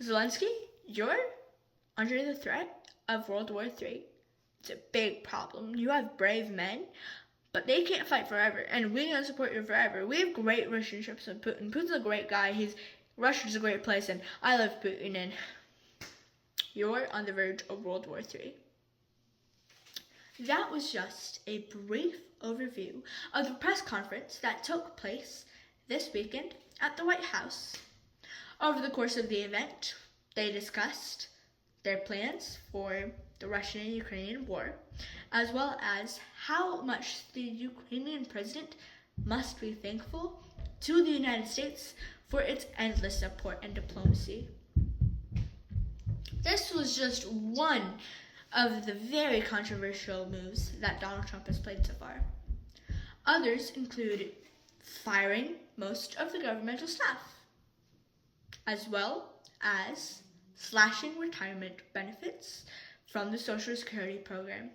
Zelensky, you're under the threat of World War III. It's a big problem. You have brave men, but they can't fight forever, and we don't support you forever. We have great relationships with Putin. Putin's a great guy. Russia's a great place, and I love Putin, and you're on the verge of World War III. That was just a brief overview of the press conference that took place this weekend at the White House. Over the course of the event, they discussed their plans for the Russian and Ukrainian war, as well as how much the Ukrainian president must be thankful to the United States for its endless support and diplomacy. This was just one of the very controversial moves that Donald Trump has played so far. Others include firing most of the governmental staff, as well as slashing retirement benefits from the Social Security program.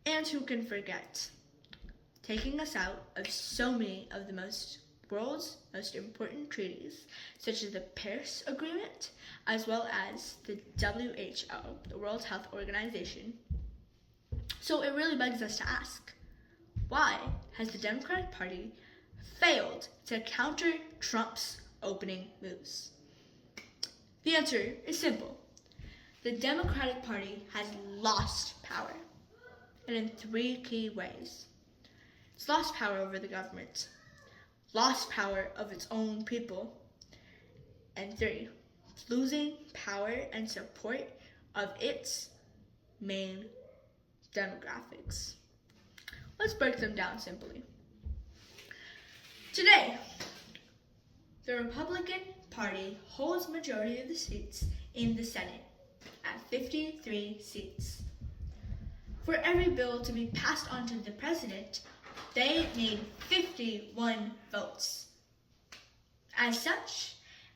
And who can forget, taking us out of so many of the world's most important treaties, such as the Paris Agreement, as well as the WHO, the World Health Organization. So it really begs us to ask, why has the Democratic Party failed to counter Trump's opening moves? The answer is simple. The Democratic Party has lost power, and in 3 key ways. It's lost power over the government, lost power of its own people, and 3, losing power and support of its main demographics. Let's break them down simply. Today, the Republican Party holds majority of the seats in the Senate at 53 seats. For every bill to be passed on to the president, they need 51 votes. As such,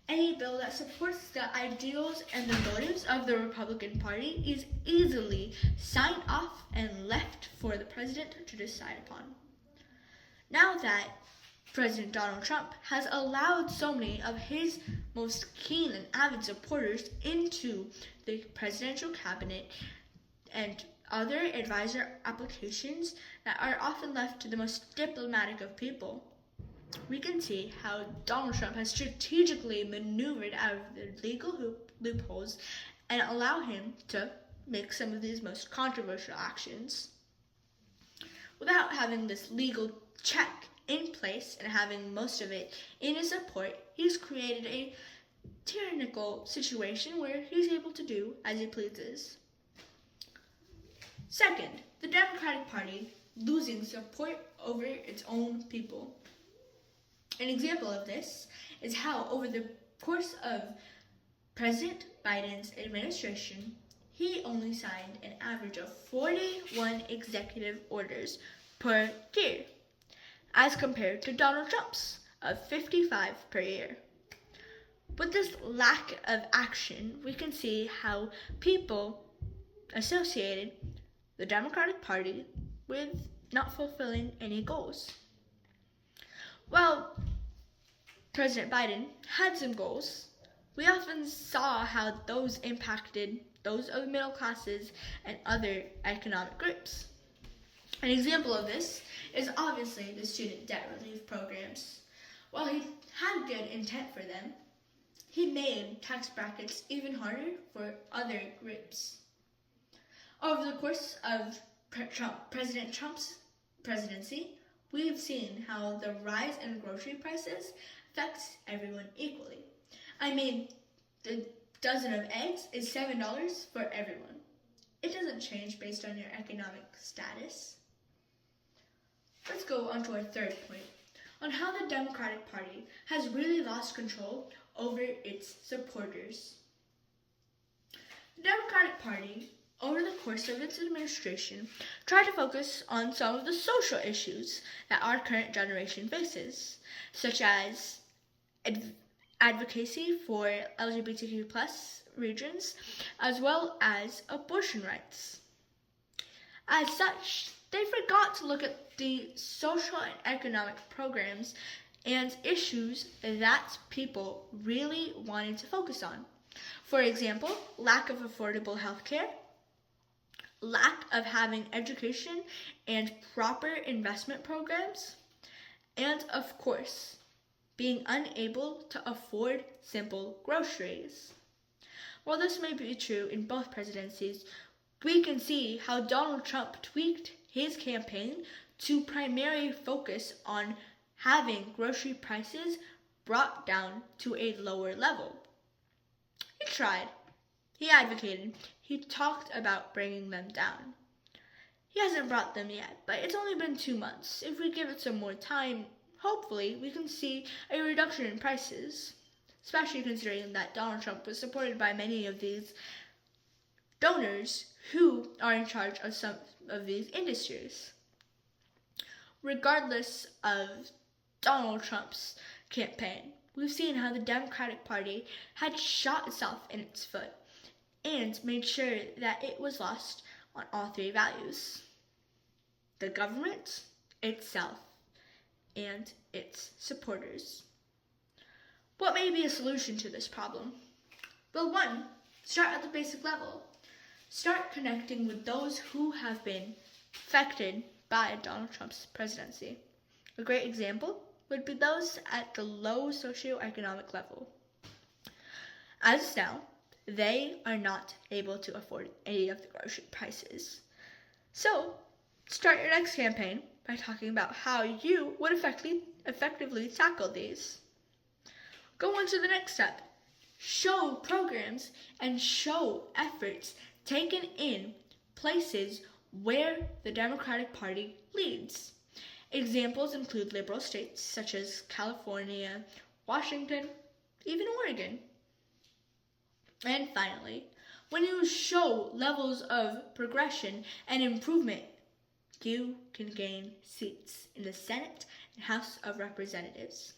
any bill that supports the ideals and the motives of the Republican Party is easily signed off and left for the president to decide upon. Now that President Donald Trump has allowed so many of his most keen and avid supporters into the presidential cabinet and other advisor applications that are often left to the most diplomatic of people, we can see how Donald Trump has strategically maneuvered out of the legal loopholes and allow him to make some of these most controversial actions. Without having this legal check in place and having most of it in his support, he's created a tyrannical situation where he's able to do as he pleases. Second, the Democratic Party losing support over its own people. An example of this is how over the course of President Biden's administration, he only signed an average of 41 executive orders per year, as compared to Donald Trump's of 55 per year. With this lack of action, we can see how people associated the Democratic Party with not fulfilling any goals. While President Biden had some goals, we often saw how those impacted those of the middle classes and other economic groups. An example of this is obviously the student debt relief programs. While he had good intent for them, he made tax brackets even harder for other groups. Over the course of President Trump's presidency, we've seen how the rise in grocery prices affects everyone equally. I mean, the dozen of eggs is $7 for everyone. It doesn't change based on your economic status. Let's go on to our third point, on how the Democratic Party has really lost control over its supporters. The Democratic Party, over the course of its administration, tried to focus on some of the social issues that our current generation faces, such as advocacy for LGBTQ+ regions, as well as abortion rights. As such, they forgot to look at the social and economic programs and issues that people really wanted to focus on. For example, lack of affordable health care, lack of having education and proper investment programs, and of course, being unable to afford simple groceries. While this may be true in both presidencies, we can see how Donald Trump tweaked his campaign to primarily focus on having grocery prices brought down to a lower level. He tried, he advocated, he talked about bringing them down. He hasn't brought them yet, but it's only been 2 months. If we give it some more time, hopefully we can see a reduction in prices, especially considering that Donald Trump was supported by many of these donors who are in charge of some of these industries. Regardless of Donald Trump's campaign, we've seen how the Democratic Party had shot itself in its foot and made sure that it was lost on all three values: the government, itself, and its supporters. What may be a solution to this problem? Well, 1, start at the basic level. Start connecting with those who have been affected by Donald Trump's presidency. A great example would be those at the low socioeconomic level. As is now, they are not able to afford any of the grocery prices. So, start your next campaign by talking about how you would effectively tackle these. Go on to the next step. Show programs and show efforts taken in places where the Democratic Party leads. Examples include liberal states such as California, Washington, even Oregon. And finally, when you show levels of progression and improvement, you can gain seats in the Senate and House of Representatives.